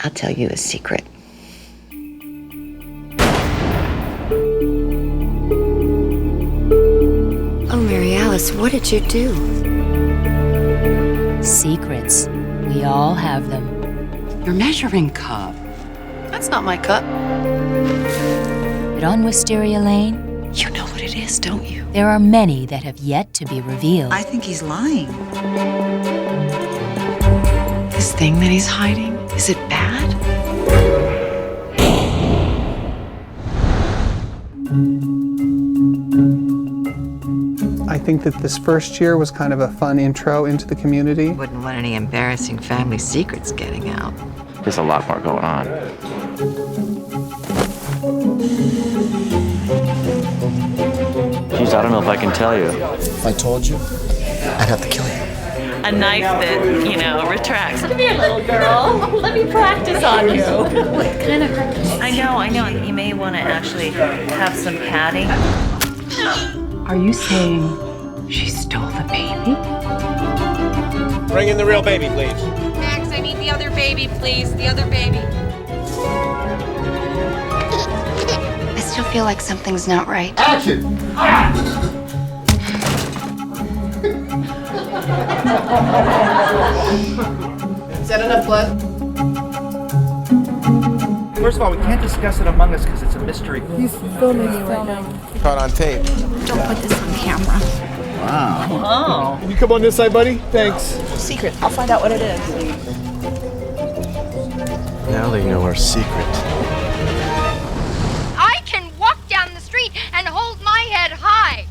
I'll tell you a secret. Oh, Mary Alice, what did you do? Secrets. We all have them. Your measuring cup. That's not my cup. But on Wisteria Lane, You know what it is, don't you? there are many that have yet to be revealed. I think he's lying. This thing that he's hiding, is it bad? I think that this first year was kind of a fun intro into the community. Wouldn't want any embarrassing family secrets getting out. There's a lot more going on. Geez, I don't know if I can tell you. If I told you, I'd have to kill you. A knife that, retracts. Come here, little girl. Let me practice on you. What kind of hurt? I know. You may want to actually have some padding. Are you saying she stole the baby? Bring in the real baby, please. Max, I need the other baby, please. The other baby. I still feel like something's not right. Action! Is that enough blood? First of all, we can't discuss it among us because it's a mystery. He's filming you right now. Caught on tape. Don't put this on camera. Wow. Can you come on this side, buddy? Thanks. Secret. I'll find out what it is. Now they know our secret. I can walk down the street and hold my head high.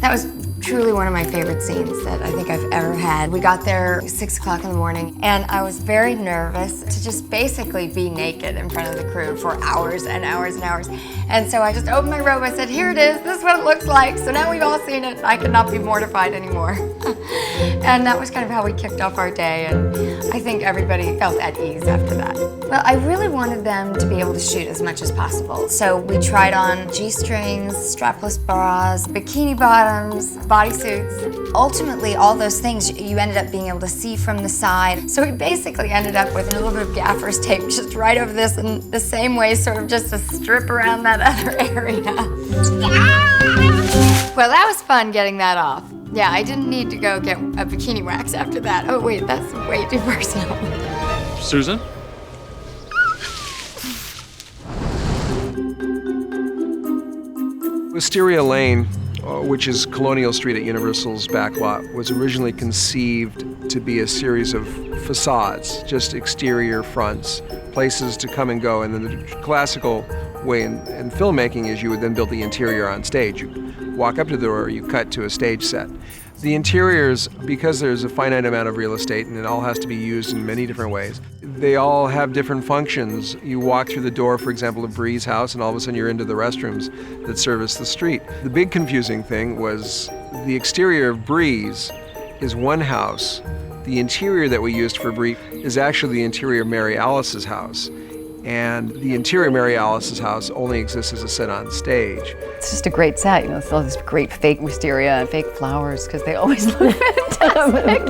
That was truly one of my favorite scenes that I think I've ever had. We got there 6 o'clock in the morning, and I was very nervous to just basically be naked in front of the crew for hours and hours and hours. And so I just opened my robe, I said, here it is, this is what it looks like. So now we've all seen it, I could not be mortified anymore. And that was kind of how we kicked off our day, and I think everybody felt at ease after that. Well, I really wanted them to be able to shoot as much as possible. So we tried on G-strings, strapless bras, bikini bottoms, bodysuits. Ultimately, all those things you ended up being able to see from the side. So we basically ended up with a little bit of gaffer's tape just right over this in the same way, sort of just a strip around that other area. Well, that was fun getting that off. Yeah, I didn't need to go get a bikini wax after that. Oh wait, that's way too personal. Susan? Wisteria Lane, which is Colonial Street at Universal's backlot, was originally conceived to be a series of facades, just exterior fronts, places to come and go. And then the classical way in filmmaking is you would then build the interior on stage. You walk up to the door, you cut to a stage set. The interiors, because there's a finite amount of real estate and it all has to be used in many different ways, they all have different functions. You walk through the door, for example, of Bree's house, and all of a sudden you're into the restrooms that service the street. The big confusing thing was the exterior of Bree's is one house. The interior that we used for Bree is actually the interior of Mary Alice's house. And the interior of Mary Alice's house only exists as a set on stage. It's just a great set, it's all this great fake wisteria and fake flowers, because they always look fantastic,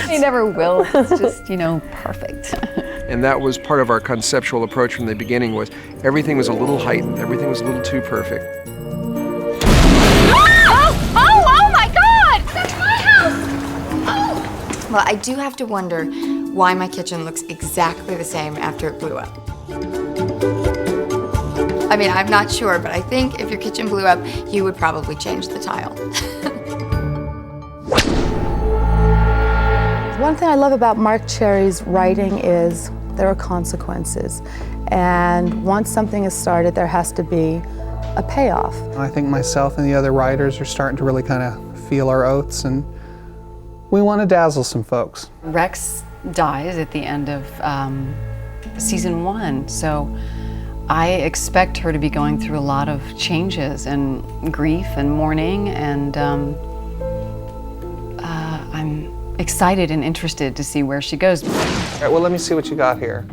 They never will, it's just, perfect. And that was part of our conceptual approach from the beginning, was everything was a little heightened, everything was a little too perfect. Oh my God! That's my house! Oh! Well, I do have to wonder why my kitchen looks exactly the same after it blew up. I mean, I'm not sure, but I think if your kitchen blew up, you would probably change the tile. One thing I love about Mark Cherry's writing is there are consequences. And once something is started, there has to be a payoff. I think myself and the other writers are starting to really kind of feel our oats, and we want to dazzle some folks. Rex dies at the end of season 1, so I expect her to be going through a lot of changes and grief and mourning, and I'm excited and interested to see where she goes. All right, well, let me see what you got here.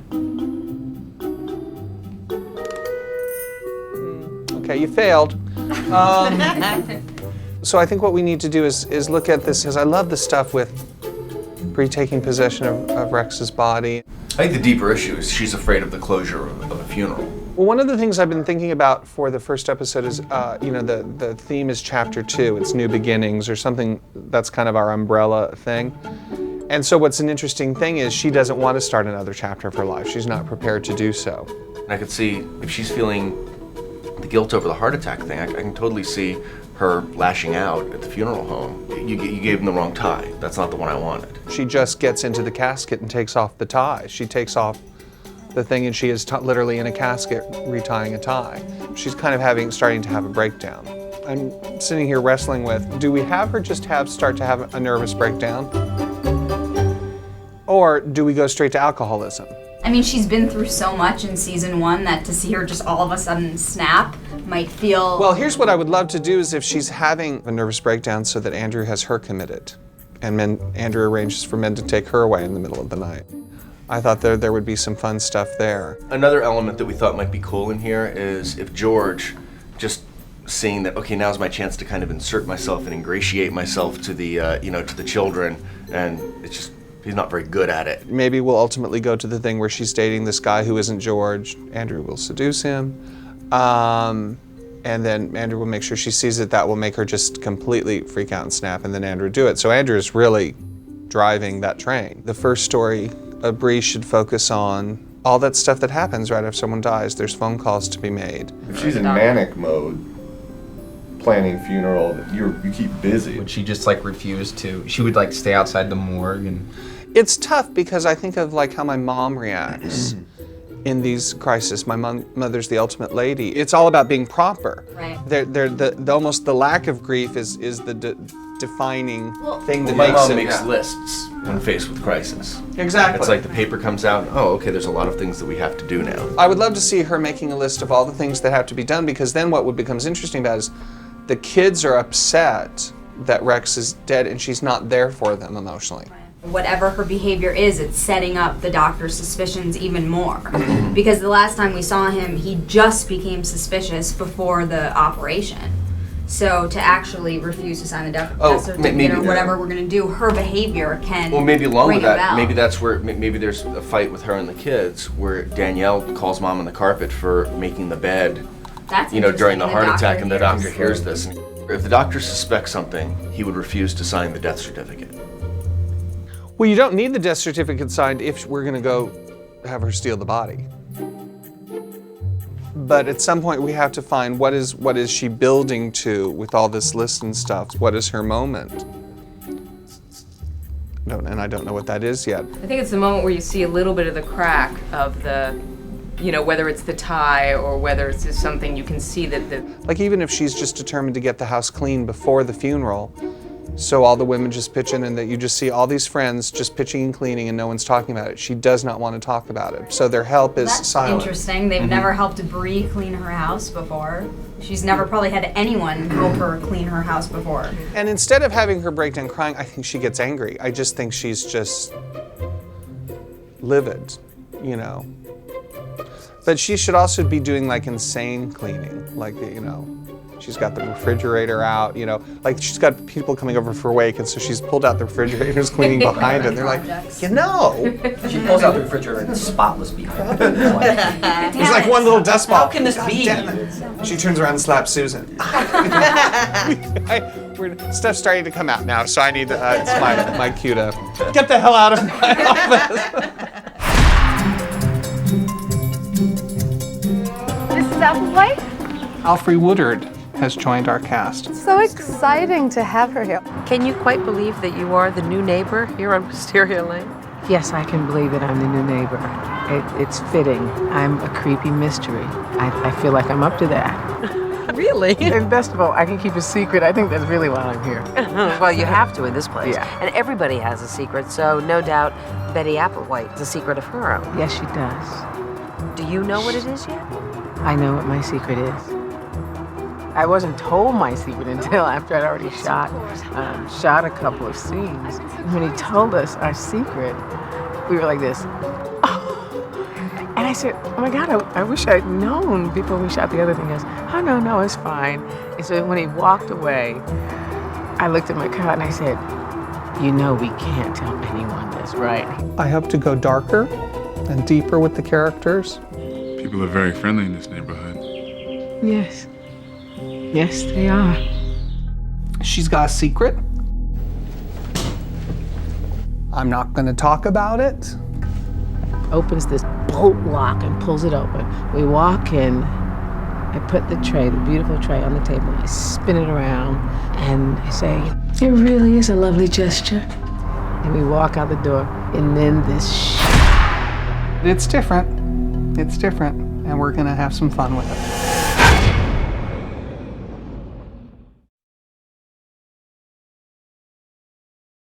Okay, you failed. So I think what we need to do is look at this, because I love the stuff with Bree taking possession of Rex's body. I think the deeper issue is she's afraid of the closure of a funeral. Well, one of the things I've been thinking about for the first episode is, the theme is chapter 2. It's new beginnings or something. That's kind of our umbrella thing. And so what's an interesting thing is she doesn't want to start another chapter of her life. She's not prepared to do so. I could see if she's feeling the guilt over the heart attack thing, I can totally see her lashing out at the funeral home. You gave him the wrong tie. That's not the one I wanted. She just gets into the casket and takes off the tie. She takes off the thing and she is literally in a casket retying a tie. She's kind of starting to have a breakdown. I'm sitting here wrestling with, do we have her just start to have a nervous breakdown? Or do we go straight to alcoholism? I mean, she's been through so much in season 1 that to see her just all of a sudden snap might feel... Well, here's what I would love to do is if she's having a nervous breakdown so that Andrew has her committed, and Andrew arranges for men to take her away in the middle of the night. I thought there would be some fun stuff there. Another element that we thought might be cool in here is if George just seeing that, okay, now's my chance to kind of insert myself and ingratiate myself to the, to the children, and it's just, he's not very good at it. Maybe we'll ultimately go to the thing where she's dating this guy who isn't George. Andrew will seduce him. And then Andrew will make sure she sees it. That will make her just completely freak out and snap, and then Andrew do it. So Andrew is really driving that train. The first story of Bree should focus on all that stuff that happens right after someone dies. There's phone calls to be made. If she's in manic mode, planning funeral, you keep busy. Would she just like refuse to? She would like stay outside the morgue and. It's tough because I think of like how my mom reacts in these crises. My mother's the ultimate lady. It's all about being proper. Right. Almost the lack of grief is the defining thing that My makes mom it. makes lists when faced with crisis. Exactly. It's like the paper comes out, oh, okay, there's a lot of things that we have to do now. I would love to see her making a list of all the things that have to be done, because then what becomes interesting about it is the kids are upset that Rex is dead and she's not there for them emotionally. Whatever her behavior is, it's setting up the doctor's suspicions even more. Because the last time we saw him, he just became suspicious before the operation. So to actually refuse to sign the death certificate or whatever we're going to do, her behavior can Well, maybe along ring with a that, bell. maybe that's where, maybe there's a fight with her and the kids where Danielle calls mom on the carpet for making the bed, That's during the interesting. heart doctor attack, and the doctor hears this. And if the doctor suspects something, he would refuse to sign the death certificate. Well, you don't need the death certificate signed if we're going to go have her steal the body. But at some point we have to find what is she building to with all this list and stuff. What is her moment? I don't know what that is yet. I think it's the moment where you see a little bit of the crack of the, whether it's the tie or whether it's just something you can see that Like even if she's just determined to get the house clean before the funeral, so all the women just pitch in and that you just see all these friends just pitching and cleaning and no one's talking about it. She does not want to talk about it. So their help is That's silent. interesting. They've never helped Bree clean her house before. She's never probably had anyone help her clean her house before. And instead of having her break down crying, I think she gets angry. I just think she's just livid, But she should also be doing like insane cleaning, like, she's got the refrigerator out, like she's got people coming over for wake, and so she's pulled out the refrigerators cleaning behind it. And they're like, She pulls out the refrigerator and it's spotless behind. There's like one little dust ball. How can this be? She turns around and slaps Susan. Stuff's starting to come out now, so I need to, it's my cue to get the hell out of my office. This is Applewhite. Alfre Woodard has joined our cast. It's so exciting to have her here. Can you quite believe that you are the new neighbor here on Wisteria Lane? Yes, I can believe that I'm the new neighbor. It's fitting. I'm a creepy mystery. I feel like I'm up to that. Really? And best of all, I can keep a secret. I think that's really why I'm here. Well, you have to in this place. Yeah. And everybody has a secret, so no doubt Betty Applewhite has a secret of her own. Yes, she does. Do you know what it is yet? I know what my secret is. I wasn't told my secret until after I'd already shot a couple of scenes. When he told us our secret, we were like this. And I said, oh my God, I wish I'd known before we shot the other thing. He goes, oh, no, it's fine. And so when he walked away, I looked at my car and I said, You know we can't tell anyone this, right? I hope to go darker and deeper with the characters. People are very friendly in this neighborhood. Yes. Yes, they are. She's got a secret. I'm not going to talk about it. Opens this bolt lock and pulls it open. We walk in. I put the tray, the beautiful tray, on the table. I spin it around and I say, "It really is a lovely gesture." And we walk out the door, and then It's different. It's different, and we're going to have some fun with it.